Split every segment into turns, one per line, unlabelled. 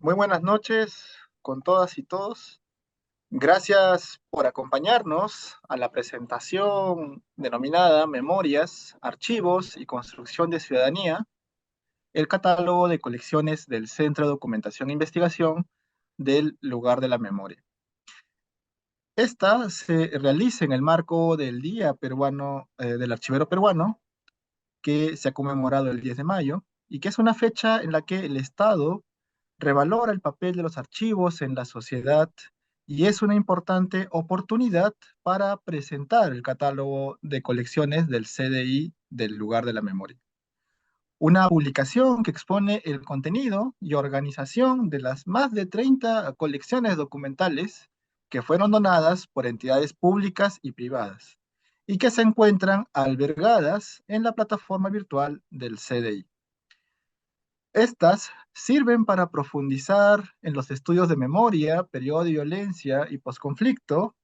Muy buenas noches con todas y todos. Gracias por acompañarnos a la presentación denominada Memorias, Archivos y Construcción de Ciudadanía, el catálogo de colecciones del Centro de Documentación e Investigación del Lugar de la Memoria. Esta se realiza en el marco del Día Peruano, del Archivero Peruano, que se ha conmemorado el 10 de mayo, y que es una fecha en la que el Estado revalora el papel de los archivos en la sociedad y es una importante oportunidad para presentar el catálogo de colecciones del CDI del lugar de la memoria. Una publicación que expone el contenido y organización de las más de 30 colecciones documentales que fueron donadas por entidades públicas y privadas y que se encuentran albergadas en la plataforma virtual del CDI. Estas sirven para profundizar en los estudios de memoria, periodo de violencia y posconflicto,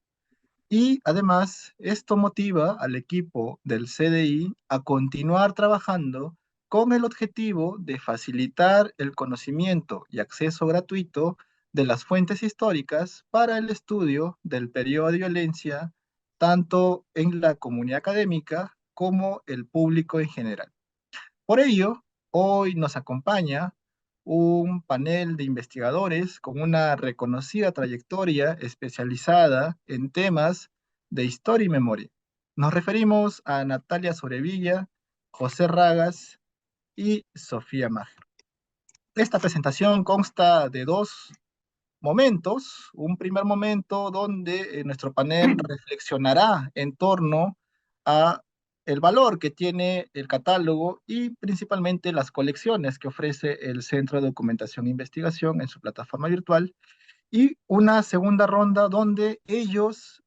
y además esto motiva al equipo del CDI a continuar trabajando con el objetivo de facilitar el conocimiento y acceso gratuito de las fuentes históricas para el estudio del periodo de violencia, tanto en la comunidad académica como el público en general. Por ello, hoy nos acompaña un panel de investigadores con una reconocida trayectoria especializada en temas de historia y memoria. Nos referimos a Natalia Sorevilla, José Ragas y Sofía Mager. Esta presentación consta de dos momentos. Un primer momento donde nuestro panel reflexionará en torno a el valor que tiene el catálogo y principalmente las colecciones que ofrece el Centro de Documentación e Investigación en su plataforma virtual, y una segunda ronda donde ellos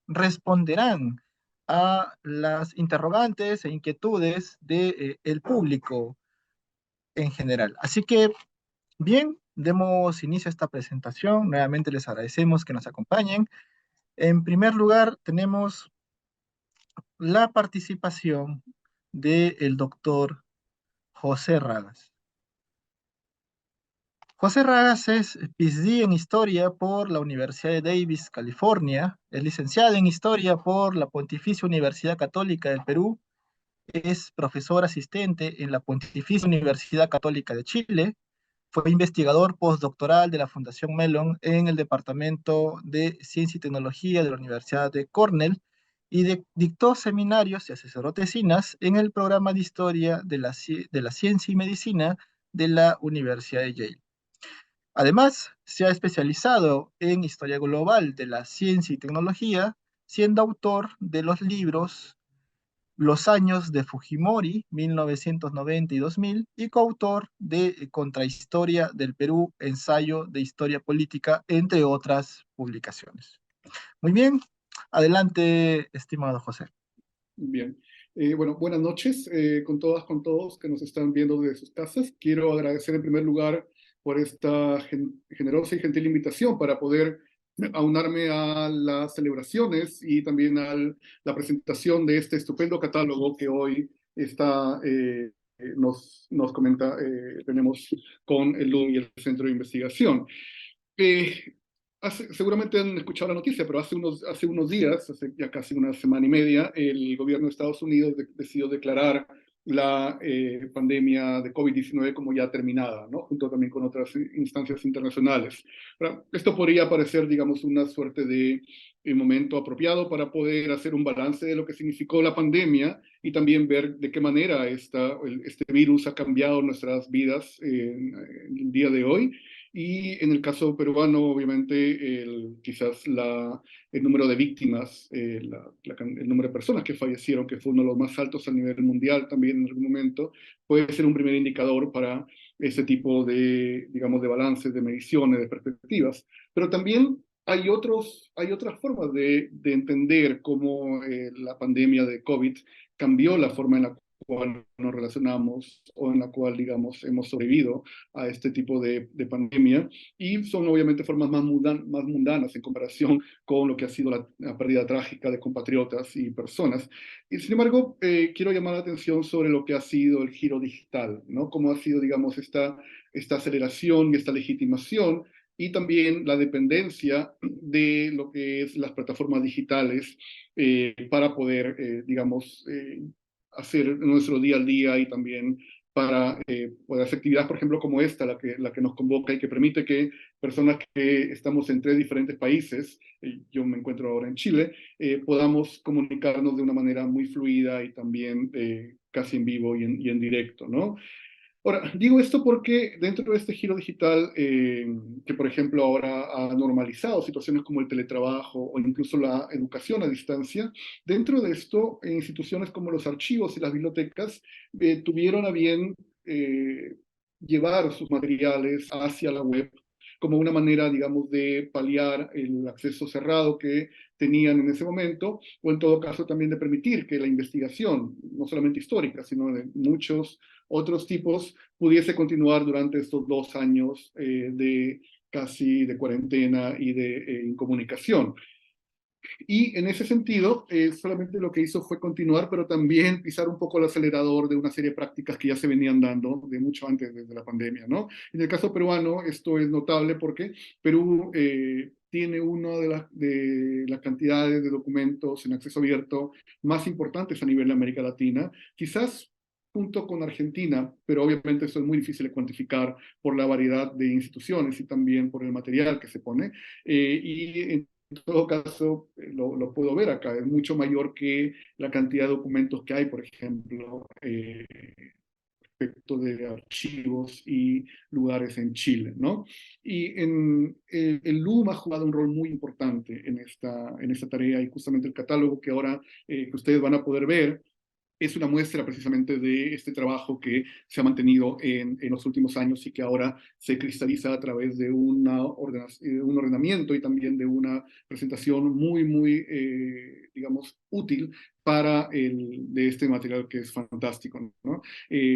responderán a las interrogantes e inquietudes del público en general. Así que bien, demos inicio a esta presentación. Nuevamente les agradecemos que nos acompañen. En primer lugar, tenemos la participación del doctor José Ragas. José Ragas es PhD en Historia por la Universidad de Davis, California. Es licenciado en Historia por la Pontificia Universidad Católica del Perú. Es profesor asistente en la Pontificia Universidad Católica de Chile. Fue investigador postdoctoral de la Fundación Mellon en el Departamento de Ciencia y Tecnología de la Universidad de Cornell y dictó seminarios y asesoró tesinas en el programa de Historia de la Ciencia y Medicina de la Universidad de Yale. Además, se ha especializado en Historia Global de la Ciencia y Tecnología, siendo autor de los libros Los años de Fujimori, 1990 y 2000, y coautor de Contrahistoria del Perú, ensayo de historia política, entre otras publicaciones. Muy bien, adelante, estimado José.
Bien. Bueno, buenas noches con todas, con todos que nos están viendo desde sus casas. Quiero agradecer en primer lugar por esta generosa y gentil invitación para poder aunarme a las celebraciones y también a la presentación de este estupendo catálogo que hoy está, nos comenta, tenemos con el LUM y el Centro de Investigación. Eh, Seguramente han escuchado la noticia, pero hace unos días, hace ya casi una semana y media, el gobierno de Estados Unidos decidió declarar la pandemia de COVID-19 como ya terminada, ¿no? Junto también con otras instancias internacionales. Ahora, esto podría parecer, digamos, una suerte de momento apropiado para poder hacer un balance de lo que significó la pandemia y también ver de qué manera este virus ha cambiado nuestras vidas en el día de hoy. Y en el caso peruano, obviamente, quizás el número de víctimas, el número de personas que fallecieron, que fue uno de los más altos a nivel mundial también en algún momento, puede ser un primer indicador para ese tipo de, digamos, de balances, de mediciones, de perspectivas. Pero también hay otras formas de entender cómo la pandemia de COVID cambió la forma en la cual nos relacionamos o en la cual, digamos, hemos sobrevivido a este tipo de pandemia, y son obviamente formas más mundanas en comparación con lo que ha sido la pérdida trágica de compatriotas y personas. Y sin embargo, quiero llamar la atención sobre lo que ha sido el giro digital, ¿no? Cómo ha sido, digamos, esta aceleración y esta legitimación, y también la dependencia de lo que es las plataformas digitales para poder, digamos, hacer nuestro día al día, y también para poder hacer actividades, por ejemplo, como esta, la que nos convoca y que permite que personas que estamos en 3 diferentes países, yo me encuentro ahora en Chile, podamos comunicarnos de una manera muy fluida y también casi en vivo y en directo, ¿no? Ahora, digo esto porque dentro de este giro digital, que por ejemplo ahora ha normalizado situaciones como el teletrabajo o incluso la educación a distancia, dentro de esto, instituciones como los archivos y las bibliotecas tuvieron a bien eh, llevar sus materiales hacia la web como una manera, digamos, de paliar el acceso cerrado que tenían en ese momento, o en todo caso también de permitir que la investigación, no solamente histórica, sino de muchos otros tipos, pudiese continuar durante estos 2 años de casi de cuarentena y de incomunicación. Y en ese sentido, solamente lo que hizo fue continuar, pero también pisar un poco el acelerador de una serie de prácticas que ya se venían dando de mucho antes de la pandemia, ¿no? En el caso peruano, esto es notable porque Perú tiene una de las cantidades de documentos en acceso abierto más importantes a nivel de América Latina, quizás junto con Argentina, pero obviamente eso es muy difícil de cuantificar por la variedad de instituciones y también por el material que se pone. Y en todo caso, lo puedo ver acá, es mucho mayor que la cantidad de documentos que hay, por ejemplo, respecto de archivos y lugares en Chile, ¿no? Y el LUM ha jugado un rol muy importante en esta tarea, y justamente el catálogo que ahora que ustedes van a poder ver es una muestra precisamente de este trabajo que se ha mantenido en los últimos años y que ahora se cristaliza a través de un ordenamiento y también de una presentación muy, muy, digamos, útil de este material que es fantástico, ¿no?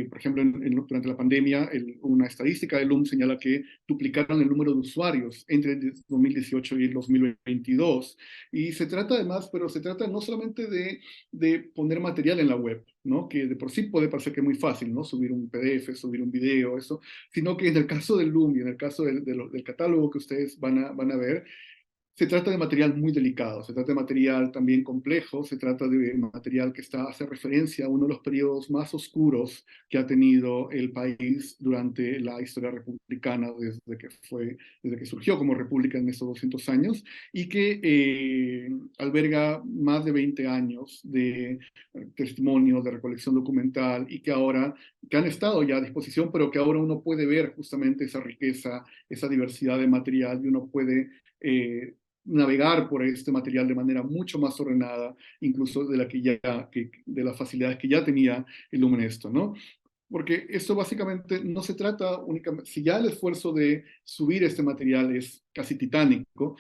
Por ejemplo, durante la pandemia, una estadística del LUM señala que duplicaron el número de usuarios entre el 2018 y el 2022. Y se trata además, pero se trata no solamente de poner material en la web, ¿no? Que de por sí puede parecer que es muy fácil, ¿no? Subir un PDF, subir un video, eso, sino que en el caso del Loom y en el caso del catálogo que ustedes van a ver, se trata de material muy delicado, se trata de material también complejo, se trata de material que hace referencia a uno de los periodos más oscuros que ha tenido el país durante la historia republicana desde que surgió como república en estos 200 años, y que alberga más de 20 años de testimonios, de recolección documental, y que han estado ya a disposición, pero que ahora uno puede ver justamente esa riqueza, esa diversidad de material, y uno puede navegar por este material de manera mucho más ordenada, incluso de las facilidades que ya tenía el Lumenesto, ¿no? Porque esto básicamente no se trata únicamente, si ya el esfuerzo de subir este material es casi titánico,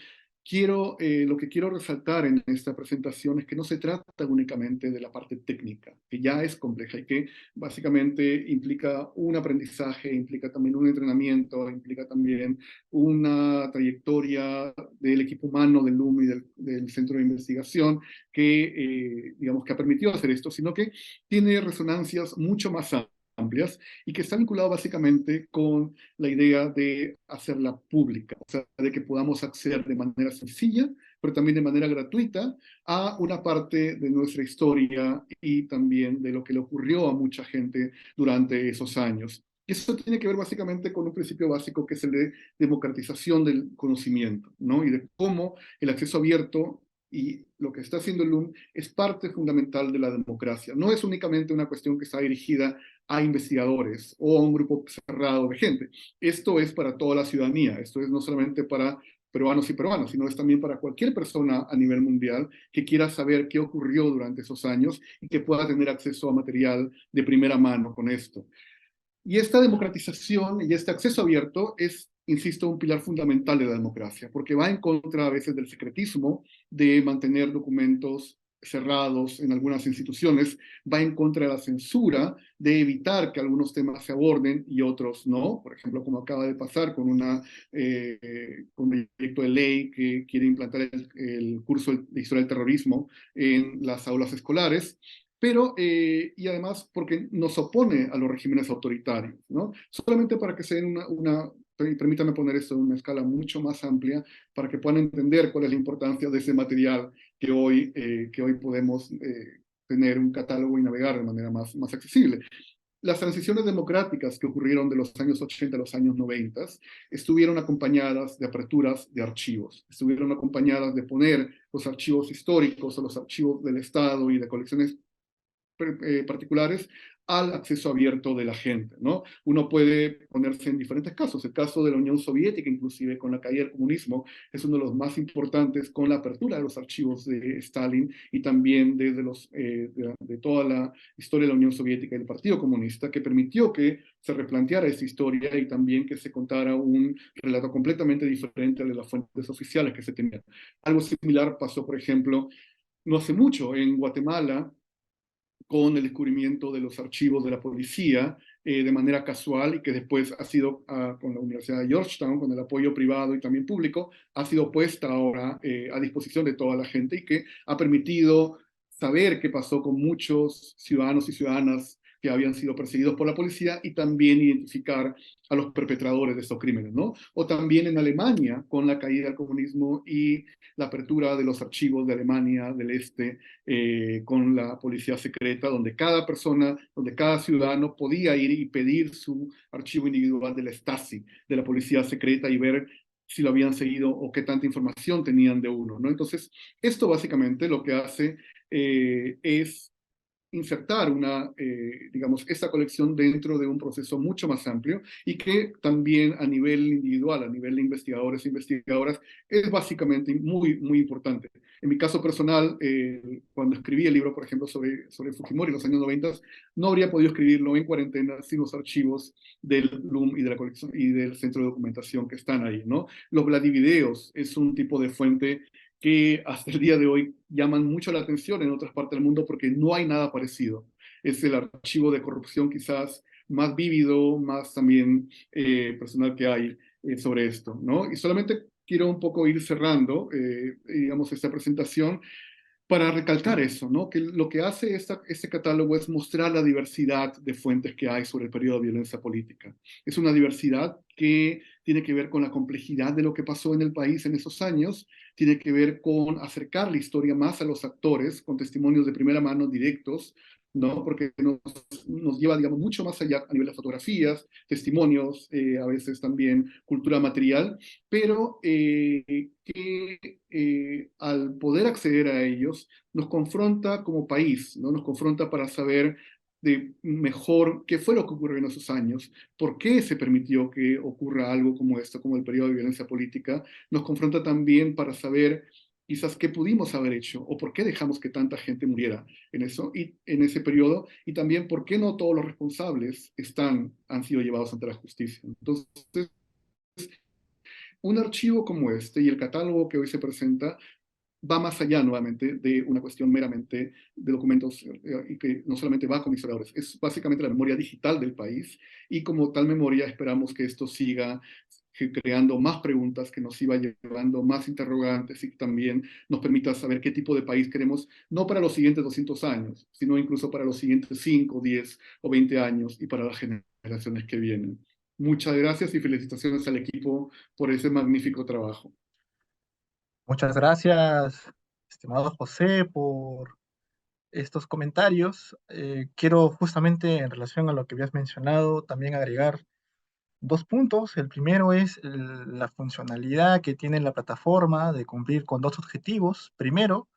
lo que quiero resaltar en esta presentación es que no se trata únicamente de la parte técnica, que ya es compleja y que básicamente implica un aprendizaje, implica también un entrenamiento, implica también una trayectoria del equipo humano del LUM y del Centro de Investigación digamos, que ha permitido hacer esto, sino que tiene resonancias mucho más amplias y que está vinculado básicamente con la idea de hacerla pública, o sea, de que podamos acceder de manera sencilla, pero también de manera gratuita, a una parte de nuestra historia y también de lo que le ocurrió a mucha gente durante esos años. Y eso tiene que ver básicamente con un principio básico que es el de democratización del conocimiento, ¿no? Y de cómo el acceso abierto y lo que está haciendo el LUM es parte fundamental de la democracia. No es únicamente una cuestión que está dirigida a investigadores o a un grupo cerrado de gente. Esto es para toda la ciudadanía, esto es no solamente para peruanos y peruanas, sino es también para cualquier persona a nivel mundial que quiera saber qué ocurrió durante esos años y que pueda tener acceso a material de primera mano con esto. Y esta democratización y este acceso abierto es, insisto, un pilar fundamental de la democracia, porque va en contra a veces del secretismo, de mantener documentos cerrados en algunas instituciones, va en contra de la censura, de evitar que algunos temas se aborden y otros no. Por ejemplo, como acaba de pasar con un proyecto de ley que quiere implantar el curso de historia del terrorismo en las aulas escolares. Pero, y además porque nos opone a los regímenes autoritarios, ¿no? Solamente para que se den permítame poner esto en una escala mucho más amplia, para que puedan entender cuál es la importancia de ese material que hoy podemos tener un catálogo y navegar de manera más accesible. Las transiciones democráticas que ocurrieron de los años 80 a los años 90 estuvieron acompañadas de aperturas de archivos, estuvieron acompañadas de poner los archivos históricos o los archivos del Estado y de colecciones particulares al acceso abierto de la gente, ¿no? Uno puede ponerse en diferentes casos. El caso de la Unión Soviética, inclusive con la caída del comunismo, es uno de los más importantes con la apertura de los archivos de Stalin y también desde de toda la historia de la Unión Soviética y del Partido Comunista, que permitió que se replanteara esa historia y también que se contara un relato completamente diferente al de las fuentes oficiales que se tenían. Algo similar pasó, por ejemplo, no hace mucho en Guatemala, con el descubrimiento de los archivos de la policía de manera casual y que después ha sido, con la Universidad de Georgetown, con el apoyo privado y también público, ha sido puesta ahora a disposición de toda la gente y que ha permitido saber qué pasó con muchos ciudadanos y ciudadanas que habían sido perseguidos por la policía y también identificar a los perpetradores de estos crímenes, ¿no? O también en Alemania, con la caída del comunismo y la apertura de los archivos de Alemania del Este, con la policía secreta, donde cada persona, donde cada ciudadano podía ir y pedir su archivo individual de la Stasi, de la policía secreta, y ver si lo habían seguido o qué tanta información tenían de uno, ¿no? Entonces, esto básicamente lo que hace es insertar digamos, esta colección dentro de un proceso mucho más amplio y que también a nivel individual, a nivel de investigadores e investigadoras, es básicamente muy importante. En mi caso personal, cuando escribí el libro, por ejemplo, sobre Fujimori en los años 90, no habría podido escribirlo en cuarentena sin los archivos del LUM y de la colección y del centro de documentación que están ahí, ¿no? Los Vladivideos es un tipo de fuente que hasta el día de hoy llaman mucho la atención en otras partes del mundo porque no hay nada parecido. Es el archivo de corrupción quizás más vívido, más también personal que hay sobre esto, ¿no? Y solamente quiero un poco ir cerrando, digamos, esta presentación para recalcar eso, ¿no? Que lo que hace este catálogo es mostrar la diversidad de fuentes que hay sobre el periodo de violencia política. Es una diversidad que tiene que ver con la complejidad de lo que pasó en el país en esos años, tiene que ver con acercar la historia más a los actores, con testimonios de primera mano directos, ¿no? Porque nos lleva, digamos, mucho más allá a nivel de fotografías, testimonios, a veces también cultura material, pero que al poder acceder a ellos nos confronta como país, ¿no? Nos confronta para saber de mejor qué fue lo que ocurrió en esos años, por qué se permitió que ocurra algo como esto, como el periodo de violencia política, nos confronta también para saber quizás qué pudimos haber hecho o por qué dejamos que tanta gente muriera en eso y en ese periodo y también por qué no todos los responsables han sido llevados ante la justicia. Entonces, un archivo como este y el catálogo que hoy se presenta va más allá nuevamente de una cuestión meramente de documentos y que no solamente va con historiadores, es básicamente la memoria digital del país y como tal memoria esperamos que esto siga creando más preguntas, que nos siga llevando más interrogantes y también nos permita saber qué tipo de país queremos, no para los siguientes 200 años, sino incluso para los siguientes 5, 10 o 20 años y para las generaciones que vienen. Muchas gracias y felicitaciones al equipo por ese magnífico trabajo.
Muchas gracias, estimado José, por estos comentarios. Quiero justamente en relación a lo que habías mencionado también agregar dos puntos. El primero es la funcionalidad que tiene la plataforma de cumplir con dos objetivos. Primero,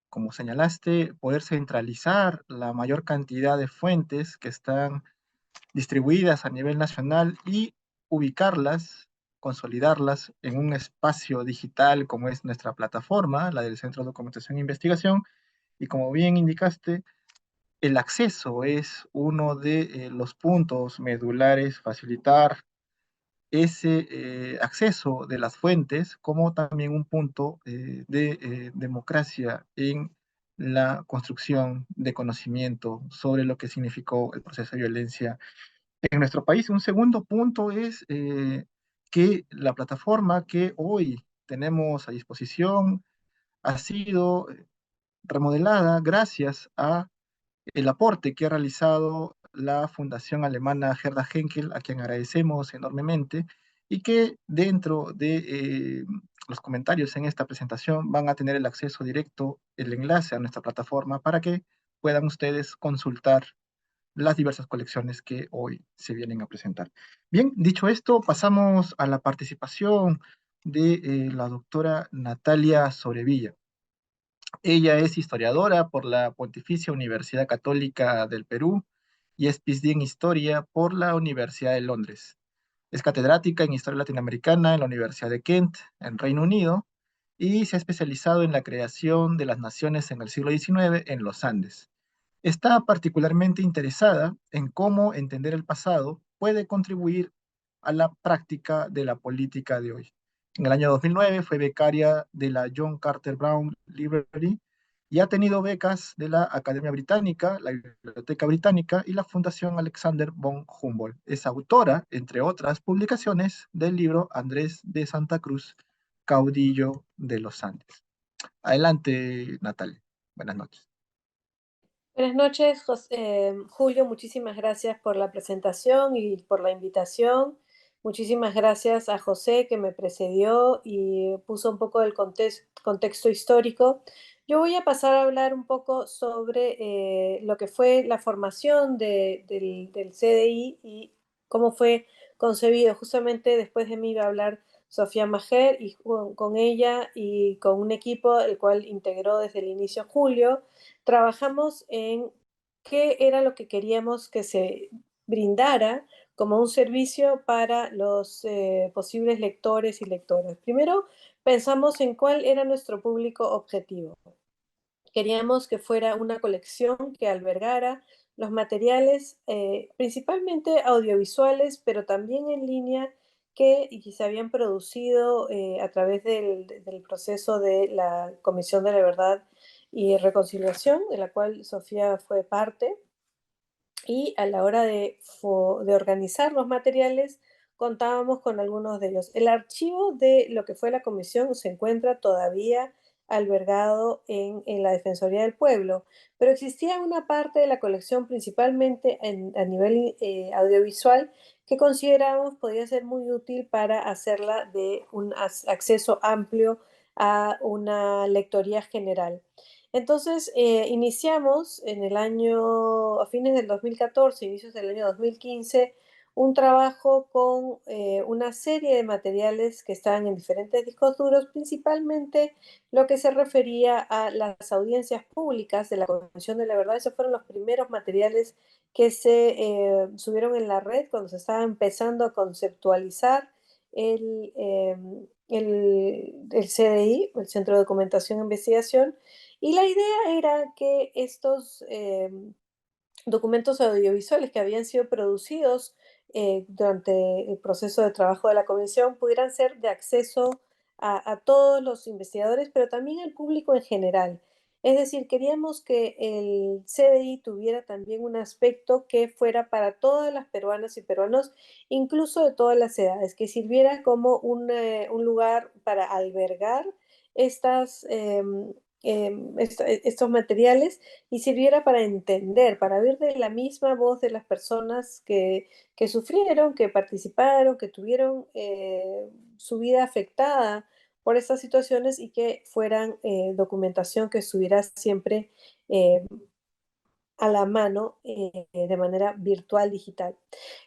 como señalaste, poder centralizar la mayor cantidad de fuentes que están distribuidas a nivel nacional y ubicarlas, consolidarlas en un espacio digital como es nuestra plataforma, la del Centro de Documentación e Investigación. Y como bien indicaste, el acceso es uno de los puntos medulares, facilitar ese acceso de las fuentes como también un punto de democracia en la construcción de conocimiento sobre lo que significó el proceso de violencia en nuestro país. Un segundo punto es que la plataforma que hoy tenemos a disposición ha sido remodelada gracias a el aporte que ha realizado la Fundación Alemana Gerda Henkel, a quien agradecemos enormemente, y que dentro de los comentarios en esta presentación van a tener el acceso directo, el enlace a nuestra plataforma para que puedan ustedes consultar las diversas colecciones que hoy se vienen a presentar. Bien, dicho esto, pasamos a la participación de la doctora Natalia Sorevilla. Ella es historiadora por la Pontificia Universidad Católica del Perú y es PhD en Historia por la Universidad de Londres. Es catedrática en Historia Latinoamericana en la Universidad de Kent, en Reino Unido, y se ha especializado en la creación de las naciones en el siglo XIX en los Andes. Está particularmente interesada en cómo entender el pasado puede contribuir a la práctica de la política de hoy. En el año 2009 fue becaria de la John Carter Brown Library y ha tenido becas de la Academia Británica, la Biblioteca Británica y la Fundación Alexander von Humboldt. Es autora, entre otras publicaciones, del libro Andrés de Santa Cruz, Caudillo de los Andes. Adelante, Natalia. Buenas noches.
Buenas noches, Julio. Muchísimas gracias por la presentación y por la invitación. Muchísimas gracias a José que me precedió y puso un poco del contexto histórico. Yo voy a pasar a hablar un poco sobre lo que fue la formación del CDI y cómo fue concebido. Justamente después de mí va a hablar Sofía Majer y con ella y con un equipo el cual integró desde el inicio Julio. Trabajamos en qué era lo que queríamos que se brindara como un servicio para los posibles lectores y lectoras. Primero, pensamos en cuál era nuestro público objetivo. Queríamos que fuera una colección que albergara los materiales, principalmente audiovisuales, pero también en línea, que se habían producido a través del proceso de la Comisión de la Verdad y Reconciliación, de la cual Sofía fue parte, y a la hora de organizar los materiales contábamos con algunos de ellos. El archivo de lo que fue la comisión se encuentra todavía albergado en la Defensoría del Pueblo, pero existía una parte de la colección, principalmente a nivel audiovisual, que consideramos podía ser muy útil para hacerla de un acceso amplio a una lectoría general. Entonces, iniciamos en el año, a fines del 2014, inicios del año 2015, un trabajo con una serie de materiales que estaban en diferentes discos duros, principalmente lo que se refería a las audiencias públicas de la Comisión de la Verdad. Esos fueron los primeros materiales que se subieron en la red cuando se estaba empezando a conceptualizar el CDI, el Centro de Documentación e Investigación, y la idea era que estos documentos audiovisuales que habían sido producidos durante el proceso de trabajo de la comisión pudieran ser de acceso a todos los investigadores, pero también al público en general. Es decir, queríamos que el CDI tuviera también un aspecto que fuera para todas las peruanas y peruanos, incluso de todas las edades, que sirviera como un lugar para albergar estas, estos materiales y sirviera para entender, para ver de la misma voz de las personas que sufrieron, que participaron, que tuvieron su vida afectada por estas situaciones y que fueran documentación que estuviera siempre eh, a la mano de manera virtual digital.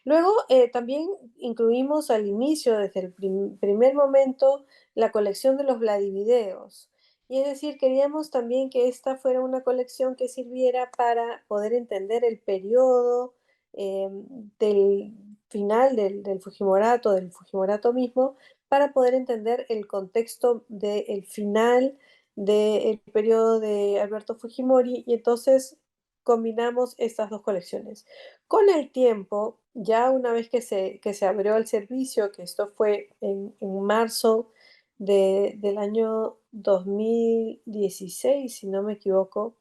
Luego también incluimos al inicio, desde el primer momento, la colección de los Vladivideos. Y es decir, queríamos también que esta fuera una colección que sirviera para poder entender el periodo del final del Fujimorato mismo, para poder entender el contexto del final del periodo de Alberto Fujimori, y entonces combinamos estas dos colecciones. Con el tiempo, ya una vez que se abrió el servicio, que esto fue en marzo del año 2016, si no me equivoco.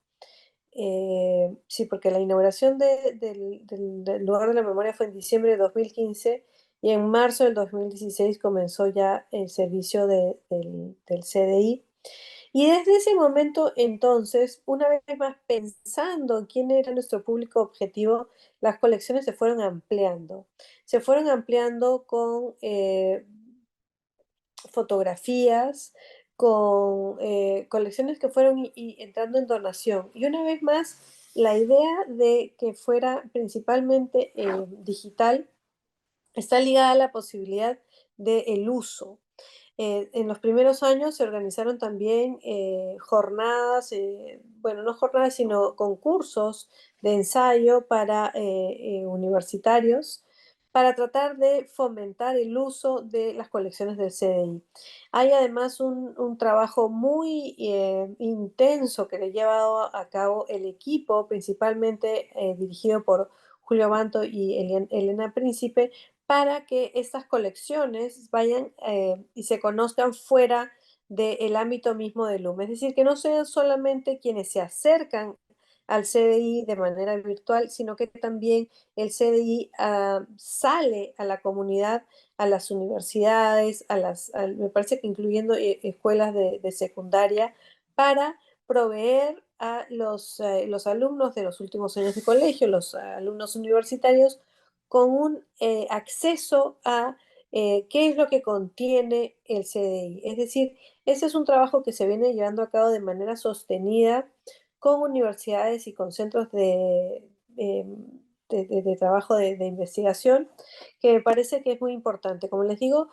Sí, porque la inauguración del lugar de la memoria fue en diciembre de 2015 y en marzo del 2016 comenzó ya el servicio del CDI. Y desde ese momento, entonces, una vez más pensando en quién era nuestro público objetivo, las colecciones se fueron ampliando. Se fueron ampliando con fotografías, con colecciones que fueron entrando en donación. Y una vez más, la idea de que fuera principalmente digital está ligada a la posibilidad del uso. En los primeros años se organizaron también jornadas, bueno, no jornadas, sino concursos de ensayo para universitarios para tratar de fomentar el uso de las colecciones del CDI. Hay además un trabajo muy intenso que le ha llevado a cabo el equipo, principalmente dirigido por Julio Banto y Elena Príncipe, para que estas colecciones vayan y se conozcan fuera del ámbito mismo del LUM. Es decir, que no sean solamente quienes se acercan al CDI de manera virtual, sino que también el CDI sale a la comunidad, a las universidades, me parece que incluyendo escuelas de secundaria, para proveer a los alumnos de los últimos años de colegio, los alumnos universitarios, con un acceso a qué es lo que contiene el CDI. Es decir, ese es un trabajo que se viene llevando a cabo de manera sostenida con universidades y con centros de trabajo de investigación, que me parece que es muy importante. Como les digo,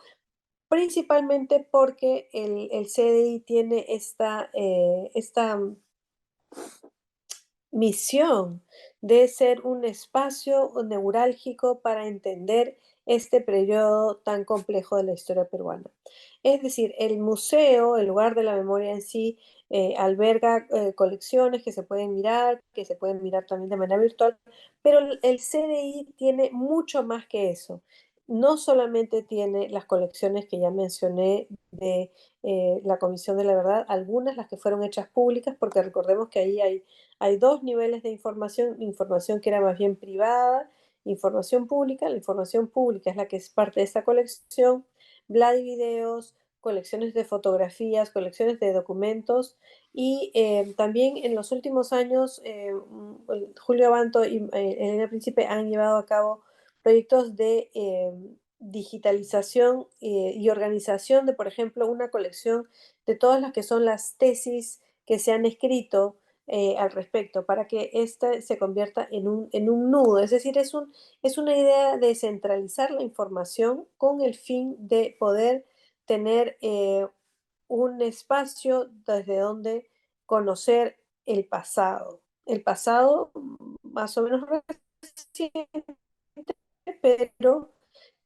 principalmente porque el CDI tiene esta misión de ser un espacio neurálgico para entender este periodo tan complejo de la historia peruana. Es decir, el museo, el lugar de la memoria en sí, alberga colecciones que se pueden mirar también de manera virtual, pero el CDI tiene mucho más que eso. No solamente tiene las colecciones que ya mencioné de la Comisión de la Verdad, algunas las que fueron hechas públicas, porque recordemos que ahí hay dos niveles de información, información que era más bien privada, información pública. La información pública es la que es parte de esta colección, Vladivideos, colecciones de fotografías, colecciones de documentos y también en los últimos años Julio Abanto y Elena Príncipe han llevado a cabo proyectos de digitalización y organización de, por ejemplo, una colección de todas las que son las tesis que se han escrito al respecto, para que ésta se convierta en un nudo. Es decir, es una idea de centralizar la información con el fin de poder tener un espacio desde donde conocer el pasado más o menos reciente, pero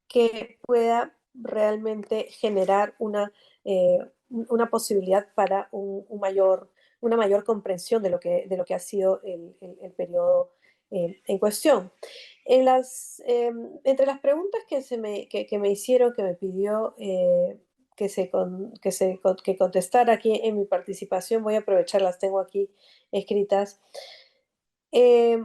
que pueda realmente generar una posibilidad para una mayor comprensión de lo que ha sido el periodo en cuestión. Entre las preguntas que me hicieron, que me pidió que contestara aquí en mi participación, voy a aprovechar, las tengo aquí escritas. Eh,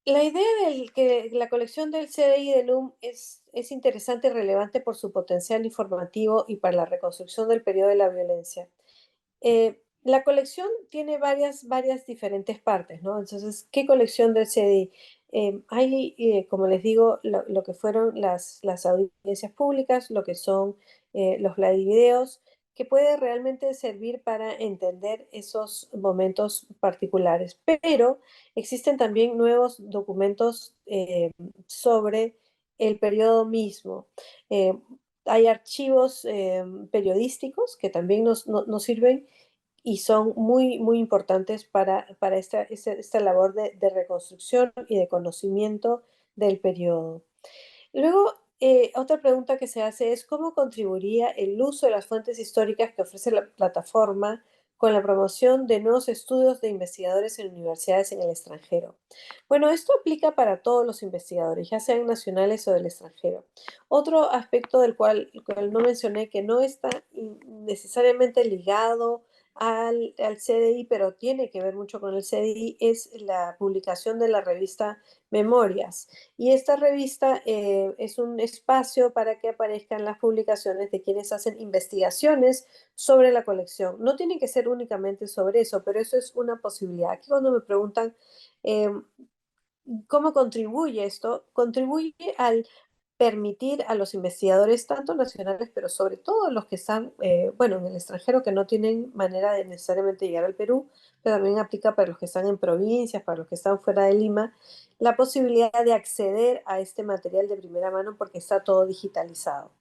la idea de que la colección del CDI de LUM es interesante y relevante por su potencial informativo y para la reconstrucción del periodo de la violencia. La colección tiene varias diferentes partes, ¿no? Entonces, ¿qué colección del CDI? Hay, como les digo, lo que fueron las audiencias públicas, lo que son los live videos, que puede realmente servir para entender esos momentos particulares. Pero existen también nuevos documentos sobre el periodo mismo. Eh, Hay archivos periodísticos que también nos sirven y son muy importantes para esta labor de reconstrucción y de conocimiento del periodo. Luego, otra pregunta que se hace es cómo contribuiría el uso de las fuentes históricas que ofrece la plataforma con la promoción de nuevos estudios de investigadores en universidades en el extranjero. Bueno, esto aplica para todos los investigadores, ya sean nacionales o del extranjero. Otro aspecto del cual no mencioné, que no está necesariamente ligado al CDI, pero tiene que ver mucho con el CDI, es la publicación de la revista Memorias. Y esta revista es un espacio para que aparezcan las publicaciones de quienes hacen investigaciones sobre la colección. No tiene que ser únicamente sobre eso, pero eso es una posibilidad. Aquí cuando me preguntan eh, cómo contribuye esto, contribuye al permitir a los investigadores, tanto nacionales, pero sobre todo los que están, bueno, en el extranjero, que no tienen manera de necesariamente llegar al Perú, pero también aplica para los que están en provincias, para los que están fuera de Lima, la posibilidad de acceder a este material de primera mano porque está todo digitalizado.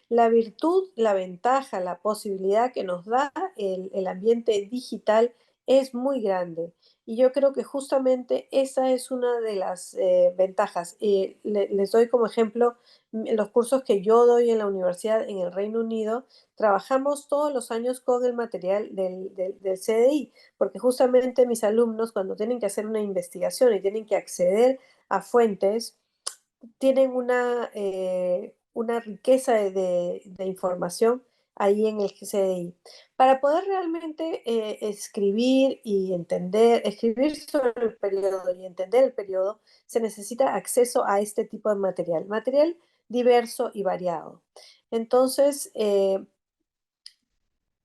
La virtud, la ventaja, la posibilidad que nos da el ambiente digital es muy grande. Y yo creo que justamente esa es una de las ventajas. Les doy como ejemplo los cursos que yo doy en la universidad en el Reino Unido. Trabajamos todos los años con el material del CDI, porque justamente mis alumnos cuando tienen que hacer una investigación y tienen que acceder a fuentes, tienen una riqueza de información ahí en el GCDI. Para poder realmente escribir y entender, escribir sobre el periodo y entender el periodo, se necesita acceso a este tipo de material, material diverso y variado. Entonces,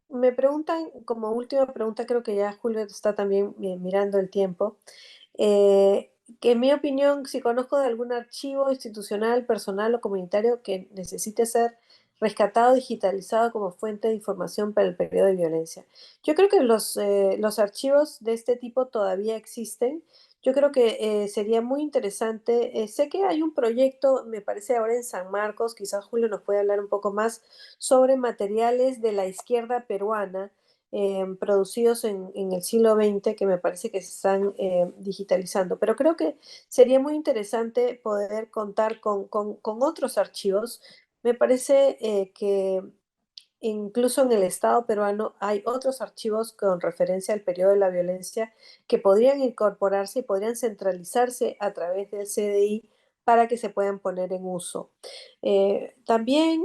me preguntan, como última pregunta, creo que ya Julio está también mirando el tiempo, que en mi opinión, si conozco de algún archivo institucional, personal o comunitario que necesite ser rescatado, digitalizado como fuente de información para el periodo de violencia. Yo creo que los archivos de este tipo todavía existen. Yo creo que sería muy interesante. Sé que hay un proyecto, me parece ahora en San Marcos, quizás Julio nos puede hablar un poco más sobre materiales de la izquierda peruana producidos en el siglo XX que me parece que se están digitalizando. Pero creo que sería muy interesante poder contar con otros archivos. Me parece que incluso en el Estado peruano hay otros archivos con referencia al periodo de la violencia que podrían incorporarse y podrían centralizarse a través del CDI para que se puedan poner en uso. También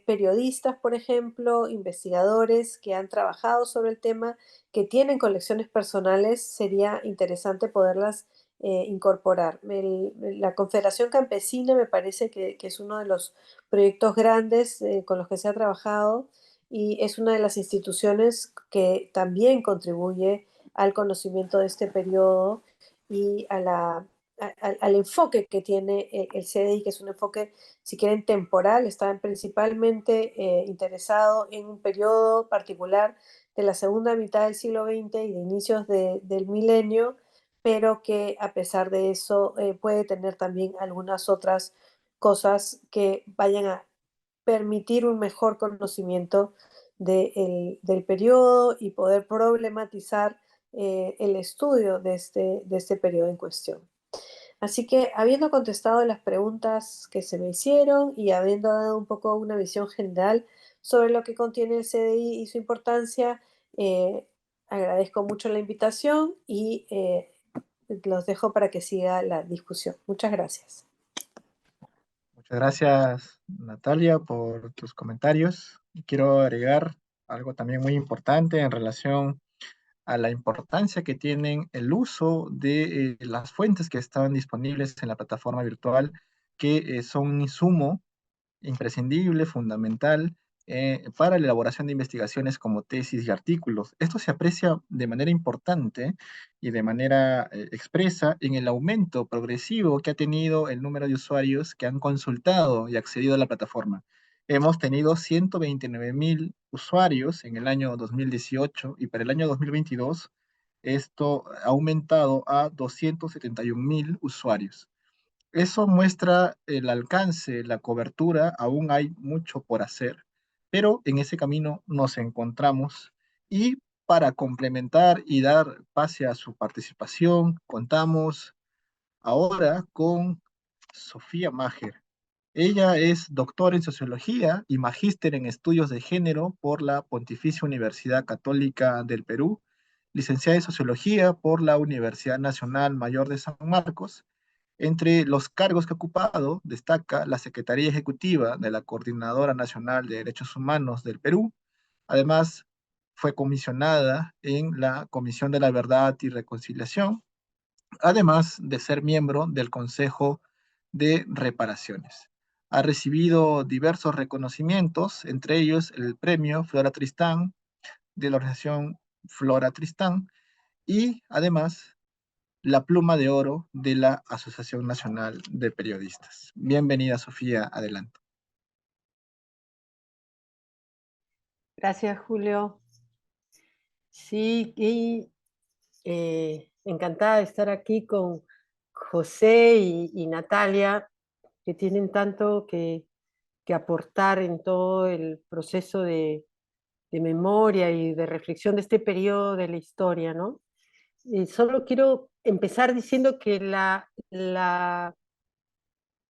periodistas, por ejemplo, investigadores que han trabajado sobre el tema, que tienen colecciones personales, sería interesante poderlas incorporar. La Confederación Campesina me parece que es uno de los proyectos grandes con los que se ha trabajado y es una de las instituciones que también contribuye al conocimiento de este periodo y al enfoque que tiene el CDI, que es un enfoque, si quieren, temporal. Están principalmente interesado en un periodo particular de la segunda mitad del siglo XX y de inicios del milenio, pero que a pesar de eso puede tener también algunas otras cosas que vayan a permitir un mejor conocimiento del periodo y poder problematizar el estudio de este periodo en cuestión. Así que, habiendo contestado las preguntas que se me hicieron y habiendo dado un poco una visión general sobre lo que contiene el CDI y su importancia, eh, agradezco mucho la invitación y los dejo para que siga la discusión. Muchas gracias.
Muchas gracias, Natalia, por tus comentarios. Y quiero agregar algo también muy importante en relación a la importancia que tienen el uso de las fuentes que están disponibles en la plataforma virtual, que son un insumo imprescindible, fundamental, para la elaboración de investigaciones como tesis y artículos. Esto se aprecia de manera importante y de manera expresa en el aumento progresivo que ha tenido el número de usuarios que han consultado y accedido a la plataforma. Hemos tenido 129.000 usuarios en el año 2018 y para el año 2022 esto ha aumentado a 271.000 usuarios. Eso muestra el alcance, la cobertura, aún hay mucho por hacer, pero en ese camino nos encontramos y para complementar y dar pase a su participación, contamos ahora con Sofía Mager. Ella es doctora en sociología y magíster en estudios de género por la Pontificia Universidad Católica del Perú, licenciada en sociología por la Universidad Nacional Mayor de San Marcos. Entre los cargos que ha ocupado, destaca la Secretaría Ejecutiva de la Coordinadora Nacional de Derechos Humanos del Perú, Además, fue comisionada en la Comisión de la Verdad y Reconciliación, además de ser miembro del Consejo de Reparaciones. Ha recibido diversos reconocimientos, entre ellos el premio Flora Tristán de la organización Flora Tristán y además la pluma de oro de la Asociación Nacional de Periodistas. Bienvenida, Sofía, adelante.
Gracias, Julio. Sí, y encantada de estar aquí con José y Natalia, que tienen tanto que aportar en todo el proceso de memoria y de reflexión de este periodo de la historia, ¿no? Y solo quiero empezar diciendo que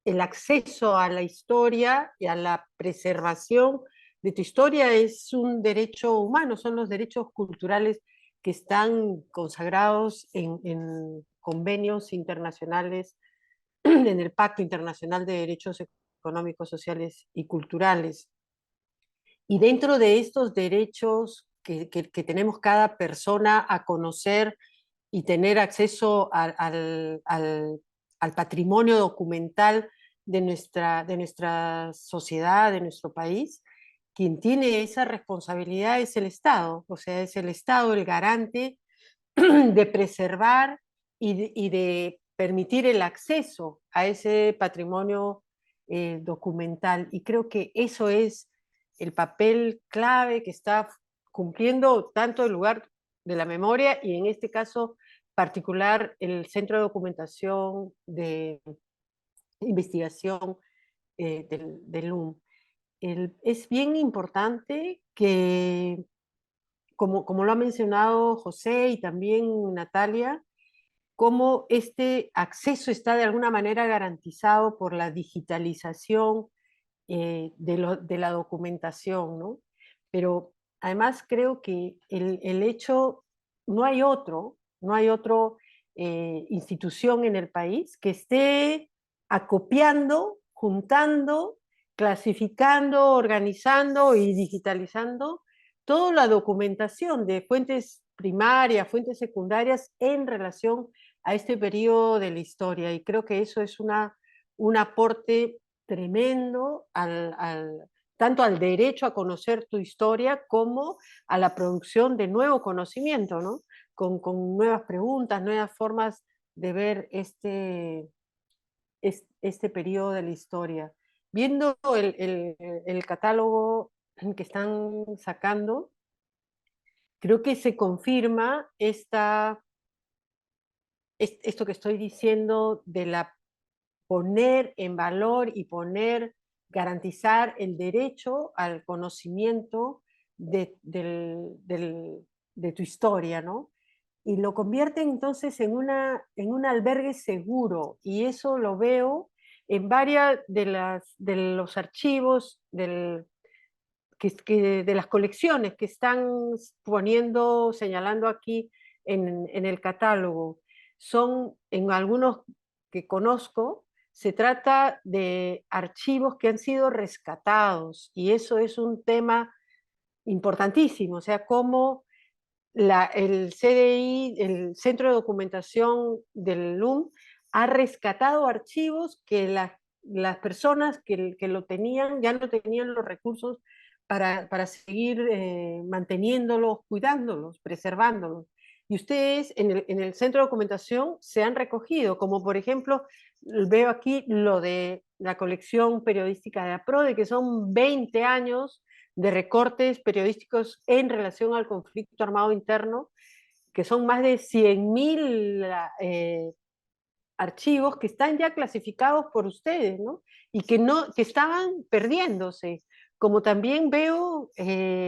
el acceso a la historia y a la preservación de tu historia es un derecho humano, son los derechos culturales que están consagrados en convenios internacionales, en el Pacto Internacional de Derechos Económicos, Sociales y Culturales. Y dentro de estos derechos que tenemos cada persona a conocer y tener acceso al patrimonio documental de nuestra sociedad, de nuestro país, quien tiene esa responsabilidad es el Estado, o sea, es el Estado el garante de preservar y de permitir el acceso a ese patrimonio documental. Y creo que eso es el papel clave que está cumpliendo tanto el lugar de la memoria y en este caso particular el Centro de Documentación de Investigación del LUM. Es bien importante que, como lo ha mencionado José y también Natalia, cómo este acceso está de alguna manera garantizado por la digitalización de la documentación, ¿no? Pero además creo que el hecho, no hay otro institución en el país que esté acopiando, juntando, clasificando, organizando y digitalizando toda la documentación de fuentes primarias, fuentes secundarias en relación a este periodo de la historia. Y creo que eso es un aporte tremendo tanto al derecho a conocer tu historia como a la producción de nuevo conocimiento, ¿no? Con nuevas preguntas, nuevas formas de ver este periodo de la historia. Viendo el catálogo que están sacando, creo que se confirma esto que estoy diciendo de poner en valor y garantizar el derecho al conocimiento de tu historia, ¿no? Y lo convierte entonces en un albergue seguro, y eso lo veo en varias de los archivos de las colecciones que están señalando aquí en el catálogo. Son, en algunos que conozco, se trata de archivos que han sido rescatados, y eso es un tema importantísimo, o sea, cómo el CDI, el Centro de Documentación del LUM, ha rescatado archivos que las personas que lo tenían ya no tenían los recursos para seguir manteniéndolos, cuidándolos, preservándolos. Y ustedes en el Centro de Documentación se han recogido, como por ejemplo, veo aquí lo de la colección periodística de APRODE, que son 20 años de recortes periodísticos en relación al conflicto armado interno, que son más de 100.000 archivos que están ya clasificados por ustedes, ¿no? Y que estaban perdiéndose. Como también veo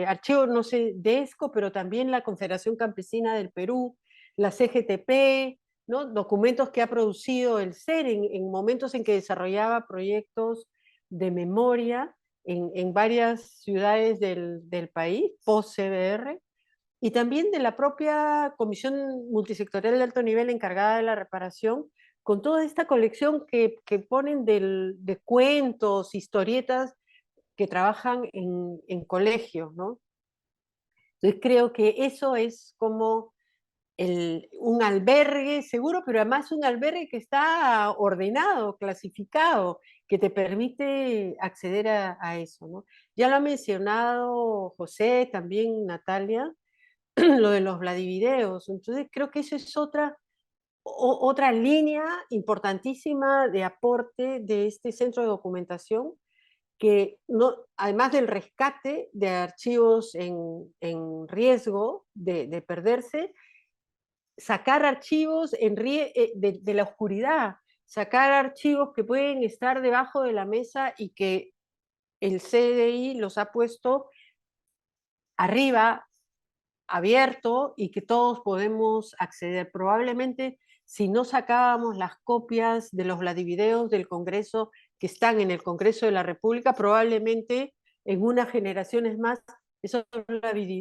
archivos, no sé, de ESCO, pero también la Confederación Campesina del Perú, la CGTP, ¿no? Documentos que ha producido el CER en momentos en que desarrollaba proyectos de memoria en varias ciudades del país, post-CBR, y también de la propia Comisión Multisectorial de Alto Nivel encargada de la reparación, con toda esta colección que ponen de cuentos, historietas que trabajan en colegios, ¿no? Entonces creo que eso es como un albergue seguro, pero además un albergue que está ordenado, clasificado, que te permite acceder a eso, ¿no? Ya lo ha mencionado José, también Natalia, lo de los Vladivideos. Entonces creo que eso es otra línea importantísima de aporte de este centro de documentación que no, además del rescate de archivos en riesgo de perderse, sacar archivos de la oscuridad, sacar archivos que pueden estar debajo de la mesa y que el CDI los ha puesto arriba, abierto y que todos podemos acceder. Probablemente si no sacábamos las copias de los Vladivideos del Congreso que están en el Congreso de la República, probablemente en unas generaciones más esos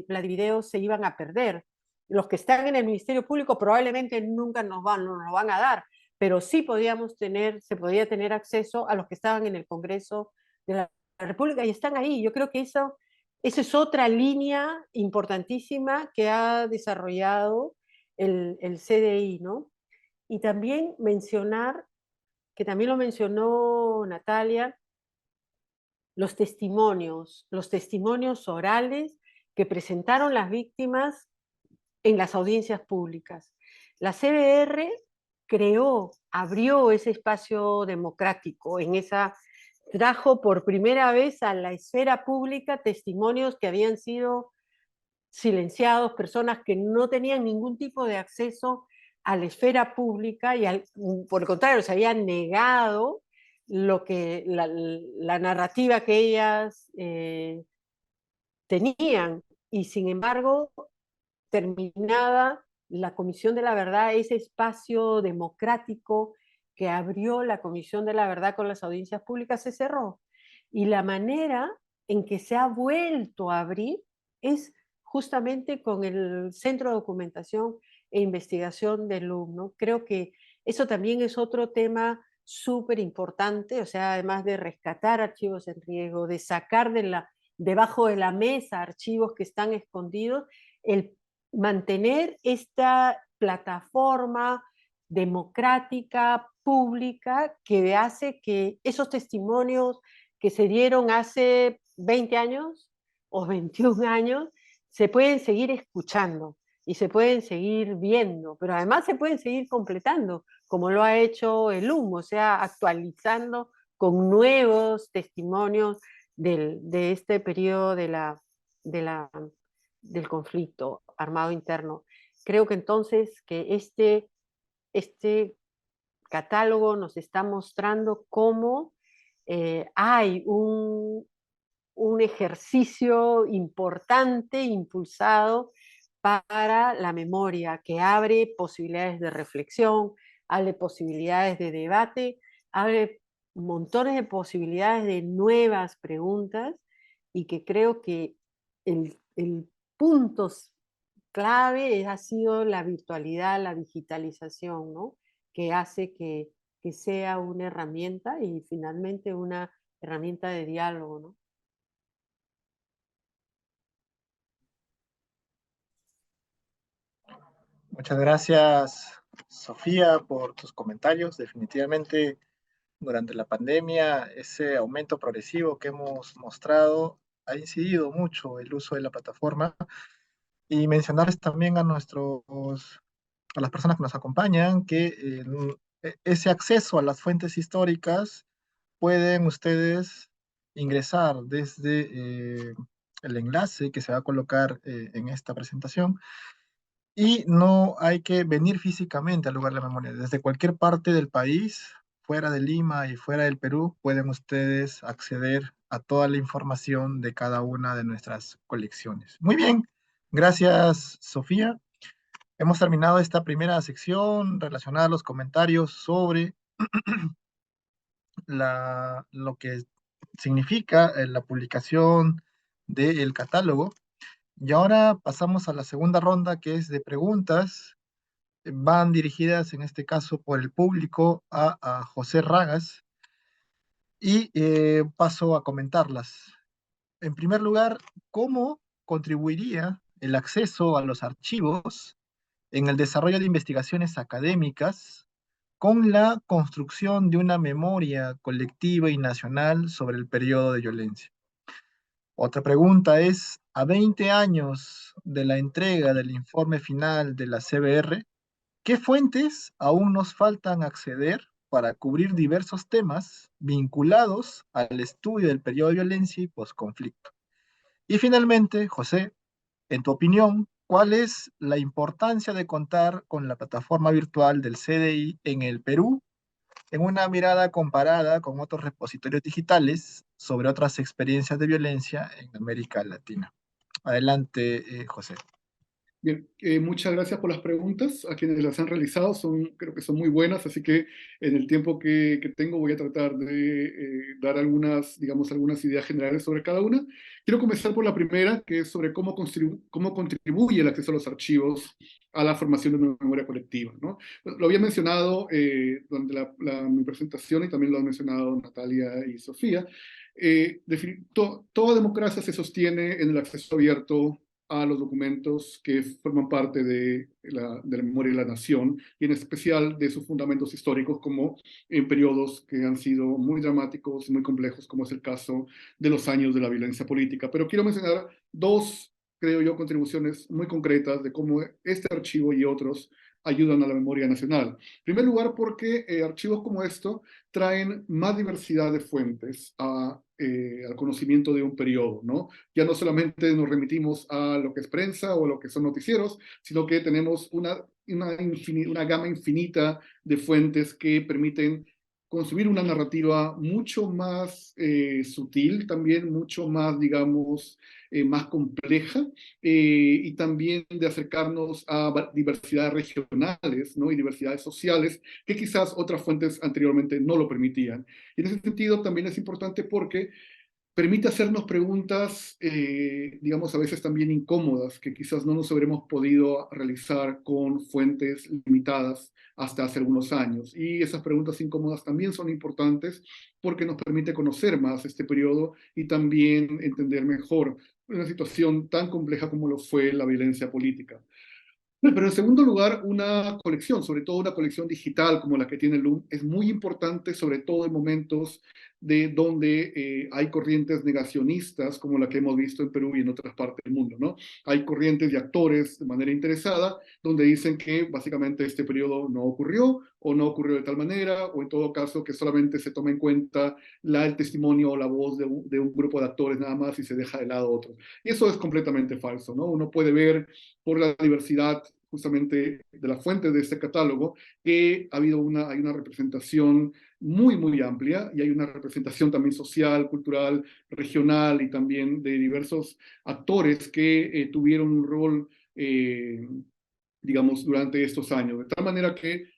Vladivideos se iban a perder. Los que están en el Ministerio Público probablemente nunca nos lo van a dar, pero sí se podía tener acceso a los que estaban en el Congreso de la República y están ahí. Yo creo que esa es otra línea importantísima que ha desarrollado el CDI, ¿no? Y también mencionar, que también lo mencionó Natalia, los testimonios orales que presentaron las víctimas en las audiencias públicas. La CBR abrió ese espacio democrático, trajo por primera vez a la esfera pública testimonios que habían sido silenciados, personas que no tenían ningún tipo de acceso a la esfera pública y por el contrario se habían negado la narrativa que ellas tenían y sin embargo terminada la Comisión de la Verdad, ese espacio democrático que abrió la Comisión de la Verdad con las audiencias públicas se cerró. Y la manera en que se ha vuelto a abrir es justamente con el Centro de Documentación e Investigación del LUM, ¿no? Creo que eso también es otro tema súper importante, o sea, además de rescatar archivos en riesgo, de sacar debajo de la mesa archivos que están escondidos, el mantener esta plataforma democrática, pública, que hace que esos testimonios que se dieron hace 20 años o 21 años se pueden seguir escuchando y se pueden seguir viendo, pero además se pueden seguir completando, como lo ha hecho el humo, o sea, actualizando con nuevos testimonios de este periodo de la del conflicto armado interno. Creo que entonces que este catálogo nos está mostrando cómo hay un ejercicio importante impulsado para la memoria, que abre posibilidades de reflexión, abre posibilidades de debate, abre montones de posibilidades de nuevas preguntas y que creo que el punto clave ha sido la virtualidad, la digitalización, ¿no? Que hace que sea una herramienta y finalmente una herramienta de diálogo, ¿no?
Muchas gracias, Sofía, por tus comentarios. Definitivamente, durante la pandemia, ese aumento progresivo que hemos mostrado ha incidido mucho el uso de la plataforma. Y mencionarles también a las personas que nos acompañan que ese acceso a las fuentes históricas pueden ustedes ingresar desde el enlace que se va a colocar en esta presentación y no hay que venir físicamente al lugar de la memoria. Desde cualquier parte del país, fuera de Lima y fuera del Perú, pueden ustedes acceder a toda la información de cada una de nuestras colecciones. Muy bien, gracias Sofía. Hemos terminado esta primera sección relacionada a los comentarios sobre lo que significa la publicación del catálogo. Y ahora pasamos a la segunda ronda, que es de preguntas. Van dirigidas en este caso por el público a José Ragas y paso a comentarlas. En primer lugar, ¿cómo contribuiría el acceso a los archivos en el desarrollo de investigaciones académicas con la construcción de una memoria colectiva y nacional sobre el periodo de violencia. Otra pregunta es, a 20 años de la entrega del informe final de la CBR, ¿qué fuentes aún nos faltan acceder para cubrir diversos temas vinculados al estudio del periodo de violencia y posconflicto? Y finalmente, José, en tu opinión, ¿cuál es la importancia de contar con la plataforma virtual del CDI en el Perú en una mirada comparada con otros repositorios digitales sobre otras experiencias de violencia en América Latina? Adelante, José.
Bien, muchas gracias por las preguntas a quienes las han realizado, creo que son muy buenas, así que en el tiempo que tengo voy a tratar de dar algunas, digamos, algunas ideas generales sobre cada una. Quiero comenzar por la primera, que es sobre cómo contribuye el acceso a los archivos a la formación de una memoria colectiva, ¿no? Lo había mencionado durante mi presentación y también lo han mencionado Natalia y Sofía. Toda democracia se sostiene en el acceso abierto a los documentos que forman parte de la memoria de la nación, y en especial de sus fundamentos históricos, como en periodos que han sido muy dramáticos y muy complejos, como es el caso de los años de la violencia política. Pero quiero mencionar dos, creo yo, contribuciones muy concretas de cómo este archivo y otros ayudan a la memoria nacional. En primer lugar, porque archivos como esto traen más diversidad de fuentes al conocimiento de un periodo, ¿no? Ya no solamente nos remitimos a lo que es prensa o a lo que son noticieros, sino que tenemos una gama infinita de fuentes que permiten construir una narrativa mucho más sutil, también mucho más, digamos, más compleja, y también de acercarnos a diversidades regionales, ¿no? Y diversidades sociales que quizás otras fuentes anteriormente no lo permitían. Y en ese sentido también es importante porque permite hacernos preguntas, digamos, a veces también incómodas, que quizás no nos habremos podido realizar con fuentes limitadas hasta hace algunos años. Y esas preguntas incómodas también son importantes porque nos permite conocer más este periodo y también entender mejor una situación tan compleja como lo fue la violencia política. Pero en segundo lugar, una colección, sobre todo una colección digital como la que tiene LUM, es muy importante, sobre todo en momentos de donde hay corrientes negacionistas, como la que hemos visto en Perú y en otras partes del mundo, ¿no? Hay corrientes de actores de manera interesada, donde dicen que básicamente este periodo no ocurrió, o no ocurrió de tal manera, o en todo caso que solamente se toma en cuenta el testimonio o la voz de un grupo de actores nada más y se deja de lado otro. Y eso es completamente falso, ¿no? Uno puede ver por la diversidad justamente de la fuente de este catálogo, que hay una representación muy, muy amplia, y hay una representación también social, cultural, regional, y también de diversos actores que tuvieron un rol, digamos, durante estos años. De tal manera que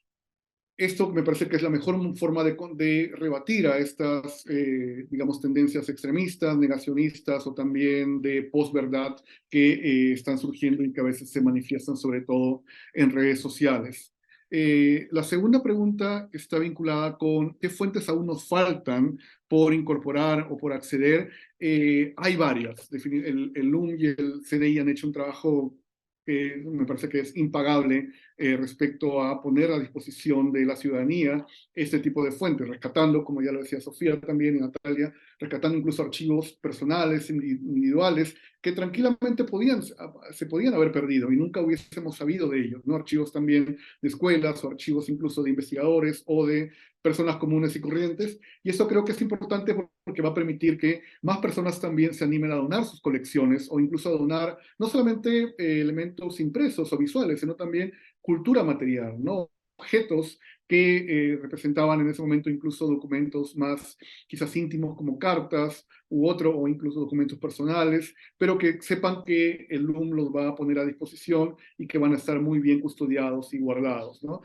esto me parece que es la mejor forma de rebatir a estas, digamos, tendencias extremistas, negacionistas o también de posverdad que están surgiendo y que a veces se manifiestan sobre todo en redes sociales. La segunda pregunta está vinculada con qué fuentes aún nos faltan por incorporar o por acceder. Hay varias. El LUM y el CDI han hecho un trabajo que me parece que es impagable respecto a poner a disposición de la ciudadanía este tipo de fuentes, rescatando, como ya lo decía Sofía también y Natalia, rescatando incluso archivos personales, individuales, que tranquilamente se podían haber perdido y nunca hubiésemos sabido de ellos, ¿no? Archivos también de escuelas o archivos incluso de investigadores o de personas comunes y corrientes. Y esto creo que es importante porque va a permitir que más personas también se animen a donar sus colecciones o incluso a donar no solamente elementos impresos o visuales, sino también cultura material, ¿no? Objetos que representaban en ese momento incluso documentos más quizás íntimos como cartas o incluso documentos personales, pero que sepan que el LUM los va a poner a disposición y que van a estar muy bien custodiados y guardados, ¿no?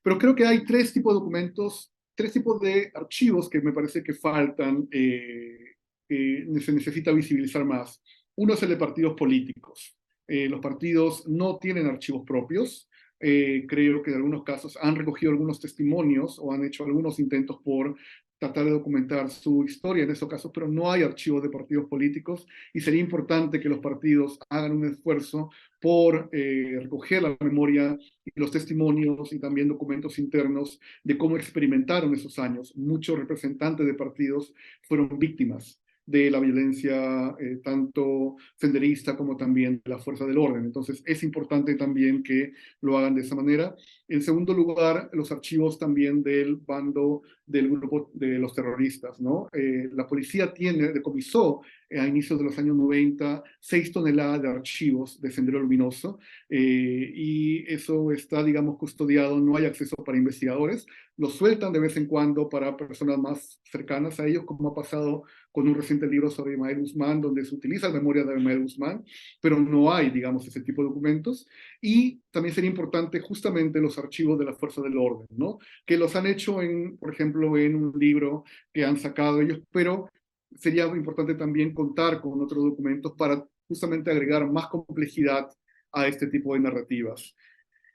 Pero creo que hay tres tipos de documentos, tres tipos de archivos que me parece que faltan, que se necesita visibilizar más. Uno es el de partidos políticos. Los partidos no tienen archivos propios. Creo que en algunos casos han recogido algunos testimonios o han hecho algunos intentos por tratar de documentar su historia en esos casos, pero no hay archivos de partidos políticos y sería importante que los partidos hagan un esfuerzo por recoger la memoria y los testimonios y también documentos internos de cómo experimentaron esos años. Muchos representantes de partidos fueron víctimas de la violencia tanto senderista como también de la fuerza del orden. Entonces es importante también que lo hagan de esa manera. En segundo lugar, los archivos también del bando del grupo de los terroristas, ¿no? La policía decomisó a inicios de los años 90 6 toneladas de archivos de Sendero Luminoso y eso está, digamos, custodiado, no hay acceso para investigadores, lo sueltan de vez en cuando para personas más cercanas a ellos, como ha pasado con un reciente libro sobre Ismael Guzmán, donde se utiliza la memoria de Ismael Guzmán, pero no hay, digamos, ese tipo de documentos. Y también sería importante justamente los archivos de la fuerza del orden, ¿no? Que los han hecho, por ejemplo, en un libro que han sacado ellos, pero sería importante también contar con otros documentos para justamente agregar más complejidad a este tipo de narrativas.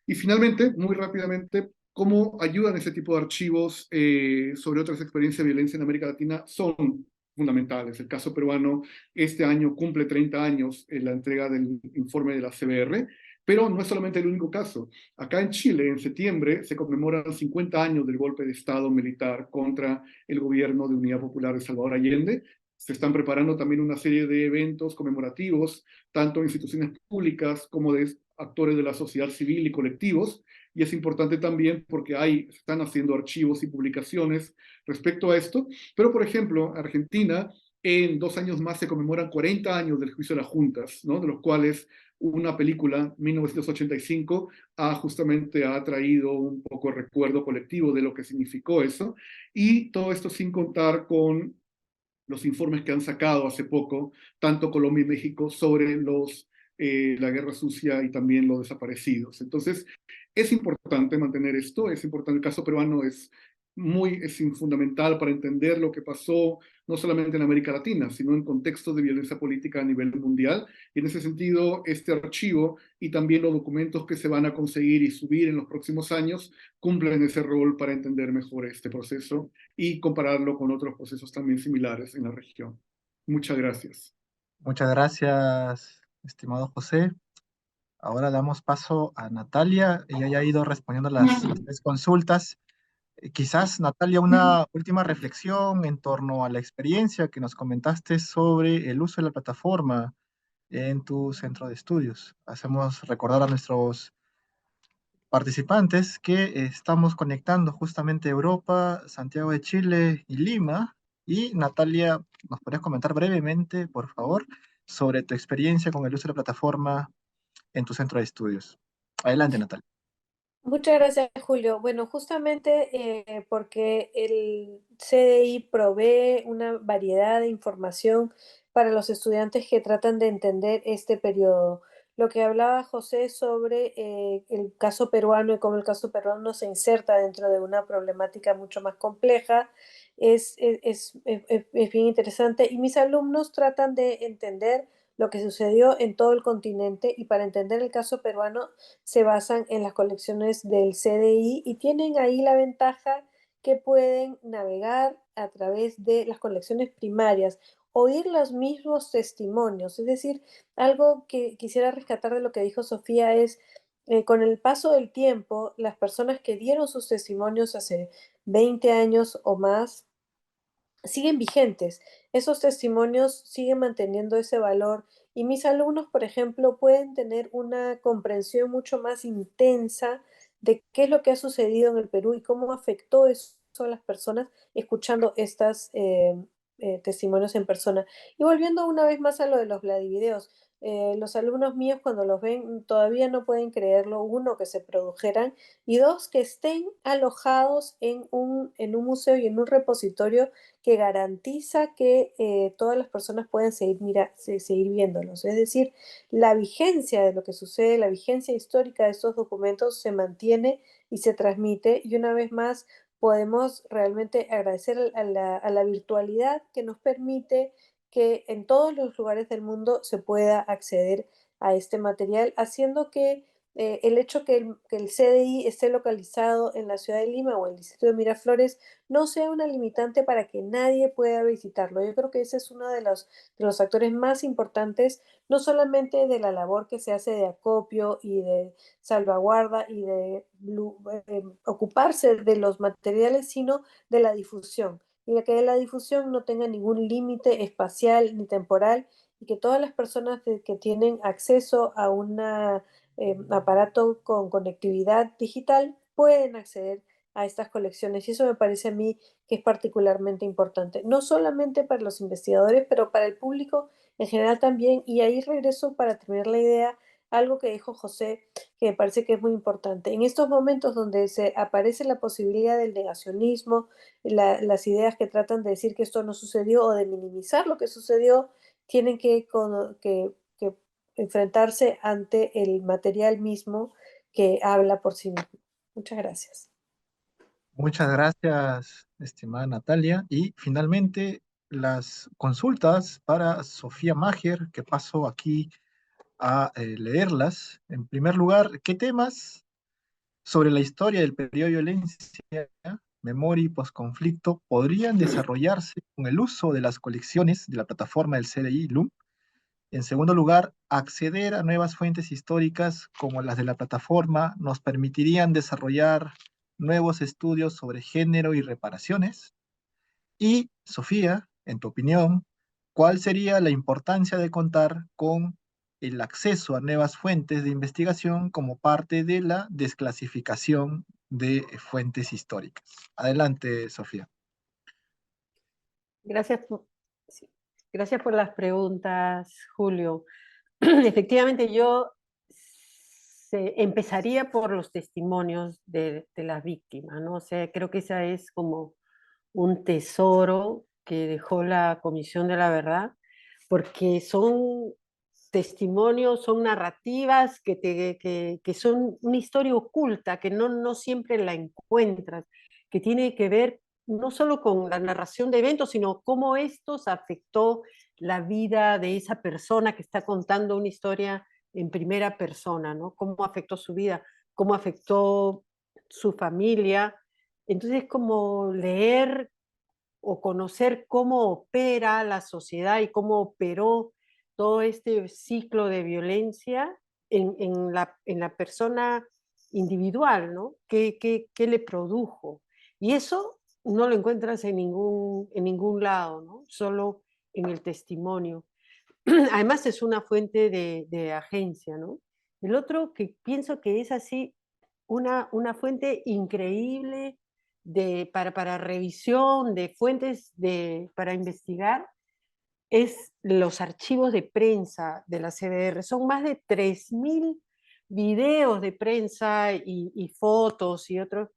Y finalmente, muy rápidamente, cómo ayudan ese tipo de archivos sobre otras experiencias de violencia en América Latina son fundamentales. El caso peruano este año cumple 30 años en la entrega del informe de la CBR, pero no es solamente el único caso. Acá en Chile, en septiembre, se conmemoran 50 años del golpe de Estado militar contra el gobierno de Unidad Popular de Salvador Allende. Se están preparando también una serie de eventos conmemorativos, tanto en instituciones públicas como de actores de la sociedad civil y colectivos, y es importante también porque están haciendo archivos y publicaciones respecto a esto, pero por ejemplo, Argentina, en 2 años más se conmemoran 40 años del juicio de las juntas, ¿no? De los cuales una película, 1985, justamente ha traído un poco el recuerdo colectivo de lo que significó eso, y todo esto sin contar con los informes que han sacado hace poco, tanto Colombia y México, sobre la guerra sucia y también los desaparecidos. Entonces, es importante mantener esto, es importante, el caso peruano es fundamental para entender lo que pasó, no solamente en América Latina, sino en contextos de violencia política a nivel mundial. Y en ese sentido, este archivo y también los documentos que se van a conseguir y subir en los próximos años cumplen ese rol para entender mejor este proceso y compararlo con otros procesos también similares en la región. Muchas gracias.
Muchas gracias, estimado José. Ahora damos paso a Natalia. Ella ya ha ido respondiendo las tres consultas. Quizás, Natalia, una última reflexión en torno a la experiencia que nos comentaste sobre el uso de la plataforma en tu centro de estudios. Hacemos recordar a nuestros participantes que estamos conectando justamente Europa, Santiago de Chile y Lima. Y Natalia, ¿nos podrías comentar brevemente, por favor, sobre tu experiencia con el uso de la plataforma en tu centro de estudios? Adelante, Natalia.
Muchas gracias, Julio. Bueno, justamente porque el CDI provee una variedad de información para los estudiantes que tratan de entender este periodo. Lo que hablaba José sobre el caso peruano y cómo el caso peruano se inserta dentro de una problemática mucho más compleja es bien interesante y mis alumnos tratan de entender lo que sucedió en todo el continente y para entender el caso peruano se basan en las colecciones del CDI y tienen ahí la ventaja que pueden navegar a través de las colecciones primarias, oír los mismos testimonios. Es decir, algo que quisiera rescatar de lo que dijo Sofía es, con el paso del tiempo, las personas que dieron sus testimonios hace 20 años o más, siguen vigentes. Esos testimonios siguen manteniendo ese valor y mis alumnos, por ejemplo, pueden tener una comprensión mucho más intensa de qué es lo que ha sucedido en el Perú y cómo afectó eso a las personas escuchando estos testimonios en persona. Y volviendo una vez más a lo de los Vladivideos, los alumnos míos cuando los ven todavía no pueden creerlo, uno, que se produjeran y dos, que estén alojados en un museo y en un repositorio que garantiza que todas las personas pueden seguir viéndolos. Es decir, la vigencia de lo que sucede, la vigencia histórica de estos documentos se mantiene y se transmite y una vez más podemos realmente agradecer a la virtualidad que nos permite que en todos los lugares del mundo se pueda acceder a este material, haciendo que el hecho que el CDI esté localizado en la ciudad de Lima o en el distrito de Miraflores no sea una limitante para que nadie pueda visitarlo. Yo creo que ese es uno de los factores más importantes, no solamente de la labor que se hace de acopio y de salvaguarda y de ocuparse de los materiales, sino de la difusión. Y de que la difusión no tenga ningún límite espacial ni temporal y que todas las personas que tienen acceso a una aparato con conectividad digital pueden acceder a estas colecciones y eso me parece a mí que es particularmente importante, no solamente para los investigadores, pero para el público en general también. Y ahí regreso para terminar la idea, algo que dijo José, que me parece que es muy importante. En estos momentos donde se aparece la posibilidad del negacionismo, las ideas que tratan de decir que esto no sucedió o de minimizar lo que sucedió, tienen que enfrentarse ante el material mismo que habla por sí mismo. Muchas gracias.
Muchas gracias, estimada Natalia. Y finalmente, las consultas para Sofía Mager, que paso aquí a leerlas. En primer lugar, ¿qué temas sobre la historia del periodo de violencia, memoria y posconflicto podrían desarrollarse con el uso de las colecciones de la plataforma del CDI LUM? En segundo lugar, acceder a nuevas fuentes históricas como las de la plataforma nos permitirían desarrollar nuevos estudios sobre género y reparaciones. Y, Sofía, en tu opinión, ¿cuál sería la importancia de contar con el acceso a nuevas fuentes de investigación como parte de la desclasificación de fuentes históricas? Adelante, Sofía.
Gracias por, sí, gracias por las preguntas, Julio. Efectivamente, yo empezaría por los testimonios de las víctimas, ¿no? O sea, creo que esa es como un tesoro que dejó la Comisión de la Verdad, porque son testimonios, son narrativas que son una historia oculta, que no siempre la encuentras, que tiene que ver no solo con la narración de eventos, sino cómo estos afectó la vida de esa persona que está contando una historia en primera persona, ¿no? Cómo afectó su vida, cómo afectó su familia. Entonces, como leer o conocer cómo opera la sociedad y cómo operó todo este ciclo de violencia en la persona individual, ¿no? ¿Qué le produjo? Y eso no lo encuentras en ningún lado, ¿no? Solo en el testimonio. Además es una fuente de agencia, ¿no? El otro que pienso que es así una fuente increíble para revisión de fuentes para investigar es los archivos de prensa de la CBR. Son más de 3.000 videos de prensa y fotos y otros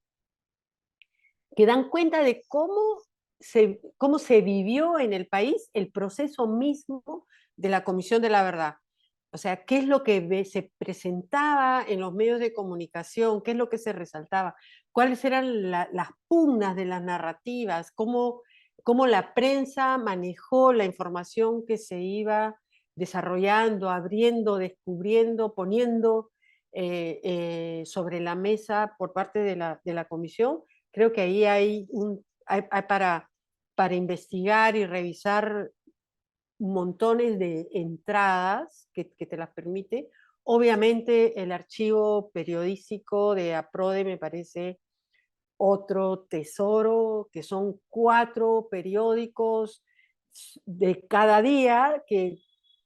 que dan cuenta de cómo se vivió en el país el proceso mismo de la Comisión de la Verdad. O sea, qué es lo que se presentaba en los medios de comunicación, qué es lo que se resaltaba, cuáles eran las pugnas de las narrativas, cómo la prensa manejó la información que se iba desarrollando, abriendo, descubriendo, poniendo sobre la mesa por parte de la comisión. Creo que ahí hay para investigar y revisar montones de entradas que te las permite. Obviamente el archivo periodístico de APRODE me parece otro tesoro, que son 4 periódicos de cada día que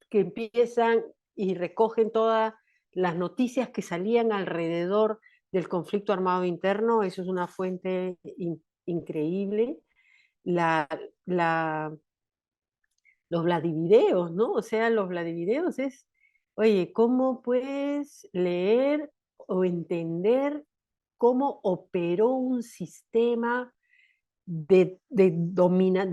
empiezan y recogen todas las noticias que salían alrededor del conflicto armado interno. Eso es una fuente increíble. La, la, los Vladivideos, ¿no? O sea, los Vladivideos es, oye, ¿cómo puedes leer o entender cómo operó un sistema de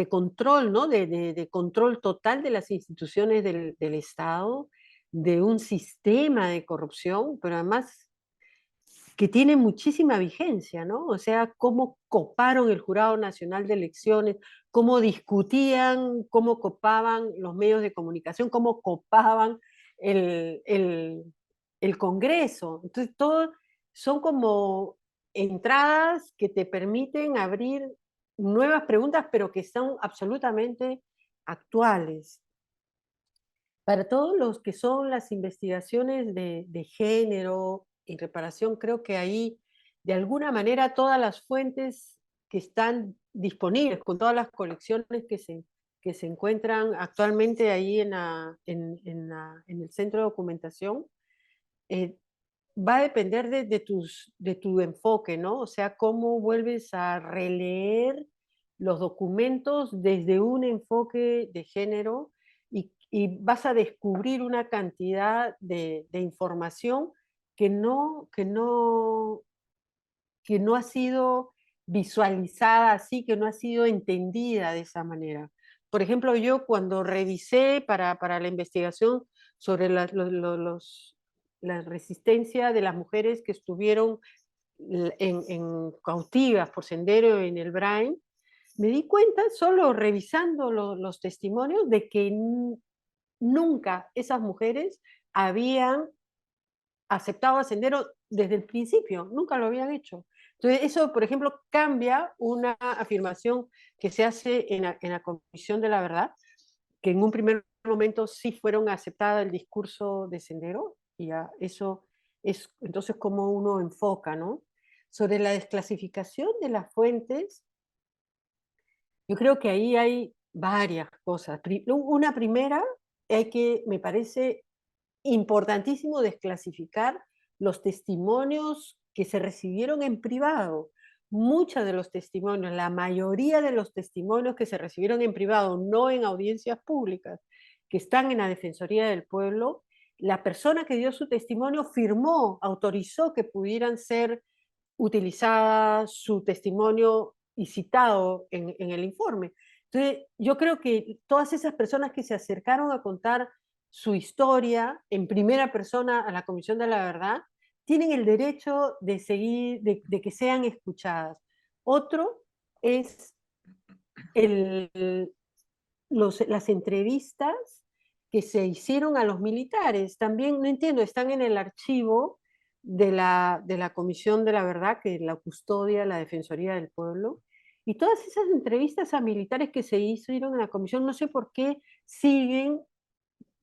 control, ¿no? De control total de las instituciones del Estado, de un sistema de corrupción, pero además que tiene muchísima vigencia, ¿no? O sea, cómo coparon el Jurado Nacional de Elecciones, cómo discutían, cómo copaban los medios de comunicación, cómo copaban el el Congreso. Entonces, todo son como entradas que te permiten abrir nuevas preguntas, pero que son absolutamente actuales. Para todos los que son las investigaciones de género y reparación, creo que ahí, de alguna manera, todas las fuentes que están disponibles, con todas las colecciones que se encuentran actualmente ahí en el centro de documentación, eh, va a depender de tu enfoque, ¿no? O sea, cómo vuelves a releer los documentos desde un enfoque de género y vas a descubrir una cantidad de información que que no ha sido visualizada así, que no ha sido entendida de esa manera. Por ejemplo, yo cuando revisé para la investigación sobre la resistencia de las mujeres que estuvieron en cautivas por Sendero en el Brain, me di cuenta, solo revisando los testimonios, de que nunca esas mujeres habían aceptado a Sendero desde el principio, nunca lo habían hecho. Entonces, eso, por ejemplo, cambia una afirmación que se hace en la Comisión de la Verdad, que en un primer momento sí fueron aceptadas el discurso de Sendero, y ya eso es entonces como uno enfoca, ¿no? Sobre la desclasificación de las fuentes, yo creo que ahí hay varias cosas. Una primera, me parece importantísimo desclasificar los testimonios que se recibieron en privado. Muchos de los testimonios, la mayoría de los testimonios que se recibieron en privado, no en audiencias públicas, que están en la Defensoría del Pueblo, la persona que dio su testimonio firmó, autorizó que pudieran ser utilizadas su testimonio y citado en el informe. Entonces, yo creo que todas esas personas que se acercaron a contar su historia en primera persona a la Comisión de la Verdad, tienen el derecho de seguir, de que sean escuchadas. Otro es las entrevistas que se hicieron a los militares. También, no entiendo, están en el archivo de la Comisión de la Verdad, que la custodia la Defensoría del Pueblo. Y todas esas entrevistas a militares que se hicieron en la comisión, no sé por qué siguen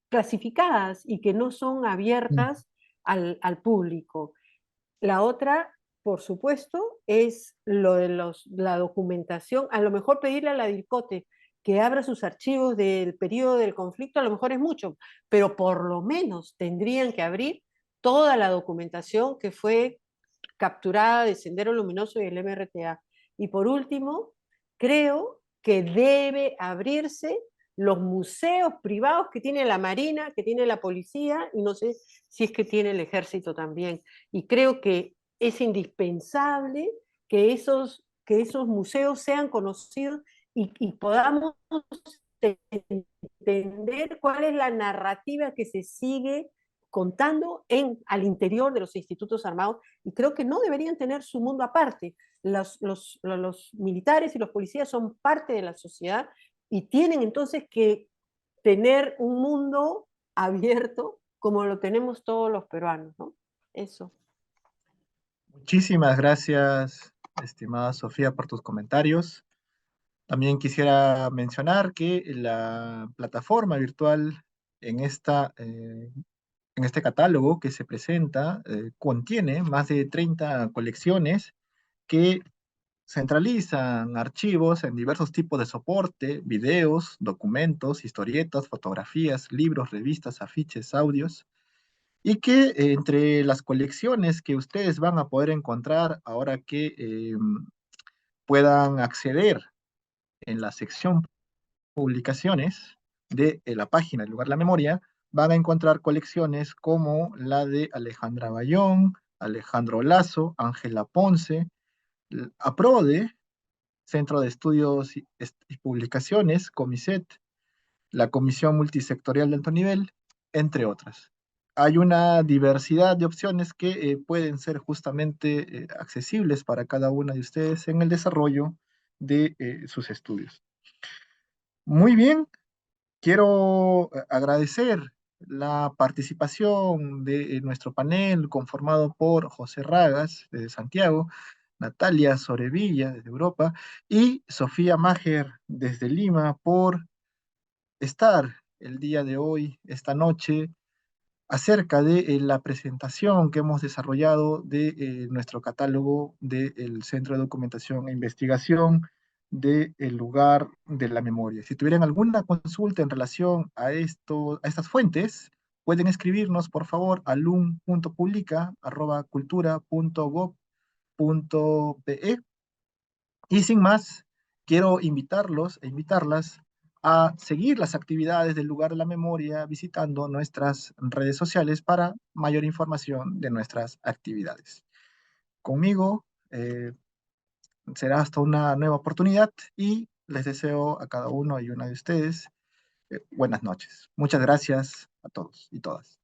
clasificadas y que no son abiertas al público. La otra, por supuesto, es lo de la documentación. A lo mejor pedirle a la DIRCOTE que abra sus archivos del periodo del conflicto, a lo mejor es mucho, pero por lo menos tendrían que abrir toda la documentación que fue capturada de Sendero Luminoso y el MRTA. Y por último, creo que debe abrirse los museos privados que tiene la Marina, que tiene la policía, y no sé si es que tiene el ejército también. Y creo que es indispensable que que esos museos sean conocidos y podamos entender cuál es la narrativa que se sigue contando al interior de los institutos armados, y creo que no deberían tener su mundo aparte. Los militares y los policías son parte de la sociedad y tienen entonces que tener un mundo abierto como lo tenemos todos los peruanos, ¿no? Eso.
Muchísimas gracias, estimada Sofía, por tus comentarios. También quisiera mencionar que la plataforma virtual en en este catálogo que se presenta contiene más de 30 colecciones que centralizan archivos en diversos tipos de soporte, videos, documentos, historietas, fotografías, libros, revistas, afiches, audios, y que entre las colecciones que ustedes van a poder encontrar ahora que puedan acceder en la sección publicaciones de la página del lugar La Memoria, van a encontrar colecciones como la de Alejandra Bayón, Alejandro Lazo, Ángela Ponce, APRODE, Centro de Estudios y Publicaciones, COMICET, la Comisión Multisectorial de Alto Nivel, entre otras. Hay una diversidad de opciones que pueden ser justamente accesibles para cada una de ustedes en el desarrollo de sus estudios. Muy bien, quiero agradecer la participación de nuestro panel conformado por José Ragas, desde Santiago, Natalia Sorevilla, desde Europa, y Sofía Mager, desde Lima, por estar el día de hoy, esta noche, acerca de la presentación que hemos desarrollado de nuestro catálogo del Centro de Documentación e Investigación del lugar de la memoria. Si tuvieran alguna consulta en relación a estas fuentes, pueden escribirnos, por favor, a lum.publica@cultura.gov.pe. Y sin más, quiero invitarlos e invitarlas a seguir las actividades del lugar de la memoria visitando nuestras redes sociales para mayor información de nuestras actividades. Conmigo será hasta una nueva oportunidad y les deseo a cada uno y una de ustedes buenas noches. Muchas gracias a todos y todas.